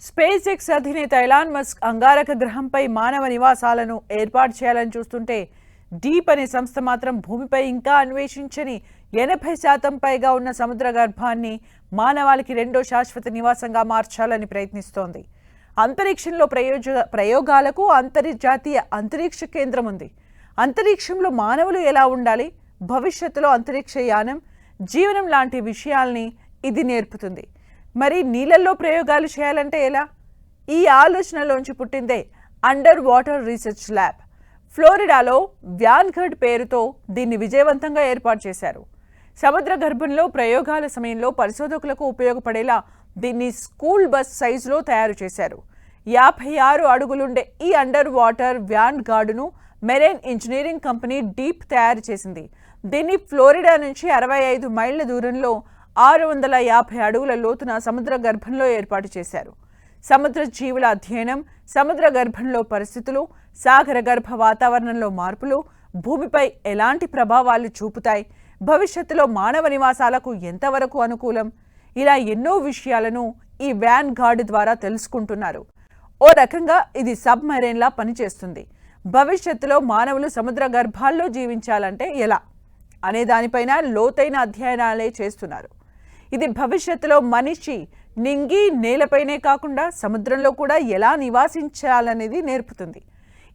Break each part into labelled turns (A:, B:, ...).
A: Space X అధినేత Elon Musk అంగారక గ్రహంపై మానవ నివాసాలను ఏర్పాటు చేయాలని చూస్తుంటే డీప్ అనే సంస్థ మాత్రం భూమిపై ఇంకా అన్వేషించని 80% పైగా ఉన్న సముద్ర గర్భాన్ని మానవాళికి రెండో శాశ్వత నివాసంగా మార్చాలని ప్రయత్నిస్తోంది. అంతరిక్షంలో ప్రయోగాలకు అంతర్జాతీయ అంతరిక్ష కేంద్రం ఉంది. అంతరిక్షంలో మానవులు ఎలా ఉండాలి, భవిష్యత్తులో అంతరిక్ష యానం, జీవనం లాంటి విషయాల్ని ఇది నేర్పుతుంది. మరి నీళ్ళల్లో ప్రయోగాలు చేయాలంటే ఎలా? ఈ ఆలోచనలోంచి పుట్టిందే అండర్ వాటర్ రీసెర్చ్ ల్యాబ్. ఫ్లోరిడాలో వ్యాన్గఢ్ పేరుతో దీన్ని విజయవంతంగా ఏర్పాటు చేశారు. సముద్ర గర్భంలో ప్రయోగాల సమయంలో పరిశోధకులకు ఉపయోగపడేలా దీన్ని స్కూల్ బస్ సైజులో తయారు చేశారు. 56 అడుగులుండే ఈ అండర్ వాటర్ వ్యాన్గార్డ్ను మెరైన్ ఇంజనీరింగ్ కంపెనీ డీప్ తయారు చేసింది. దీన్ని ఫ్లోరిడా నుంచి 65 మైళ్ల దూరంలో 650 అడుగుల లోతున సముద్ర గర్భంలో ఏర్పాటు చేశారు. సముద్ర జీవుల అధ్యయనం, సముద్ర గర్భంలో పరిస్థితులు, సాగర గర్భ వాతావరణంలో మార్పులు భూమిపై ఎలాంటి ప్రభావాలు చూపుతాయి, భవిష్యత్తులో మానవ నివాసాలకు ఎంతవరకు అనుకూలం, ఇలా ఎన్నో విషయాలను ఈ వ్యాన్గార్డ్ ద్వారా తెలుసుకుంటున్నారు. ఓ రకంగా ఇది సబ్మెరైన్లా పనిచేస్తుంది. భవిష్యత్తులో మానవులు సముద్ర గర్భాల్లో జీవించాలంటే ఎలా అనే దానిపైన లోతైన అధ్యయనాలే చేస్తున్నారు. ఇది భవిష్యత్తులో మనిషి నింగి నేలపైనే కాకుండా సముద్రంలో కూడా ఎలా నివాసించాలనేది నేర్పుతుంది.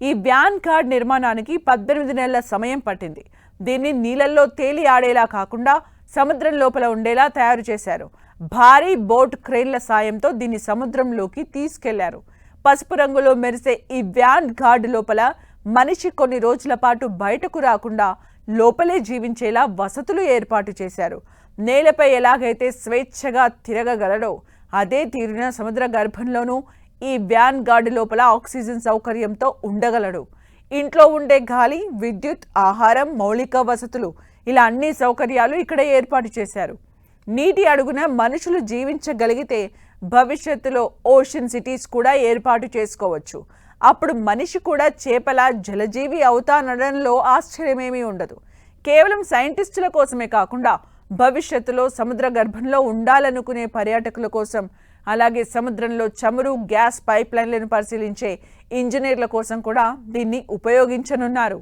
A: ఈ వ్యాన్గార్డ్ నిర్మాణానికి 18 నెలల సమయం పట్టింది. దీన్ని నీళ్ళల్లో తేలి ఆడేలా కాకుండా సముద్రం లోపల ఉండేలా తయారు చేశారు. భారీ బోట్ క్రేన్ల సాయంతో దీన్ని సముద్రంలోకి తీసుకెళ్లారు. పసుపు రంగులో మెరిసే ఈ వ్యాన్గార్డ్ లోపల మనిషి కొన్ని రోజుల పాటు బయటకు రాకుండా లోపలే జీవించేలా వసతులు ఏర్పాటు చేశారు. నేలపై ఎలాగైతే స్వేచ్ఛగా తిరగగలడో అదే తీరున సముద్ర గర్భంలోనూ ఈ వ్యాన్గార్డ్ లోపల ఆక్సిజన్ సౌకర్యంతో ఉండగలడు. ఇంట్లో ఉండే గాలి, విద్యుత్, ఆహారం, మౌలిక వసతులు ఇలా అన్ని సౌకర్యాలు ఇక్కడ ఏర్పాటు చేశారు. నీటి అడుగున మనుషులు జీవించగలిగితే భవిష్యత్తులో ఓషన్ సిటీస్ కూడా ఏర్పాటు చేసుకోవచ్చు. అప్పుడు మనిషి కూడా చేపల జలజీవి అవుతానడంలో ఆశ్చర్యమేమీ ఉండదు. కేవలం సైంటిస్టుల కోసమే కాకుండా భవిష్యత్తులో సముద్ర గర్భంలో ఉండాలనుకునే పర్యాటకుల కోసం, అలాగే సముద్రంలో చమురు, గ్యాస్ పైప్ లైన్లను పరిశీలించే ఇంజనీర్ల కోసం కూడా దీన్ని ఉపయోగించనున్నారు.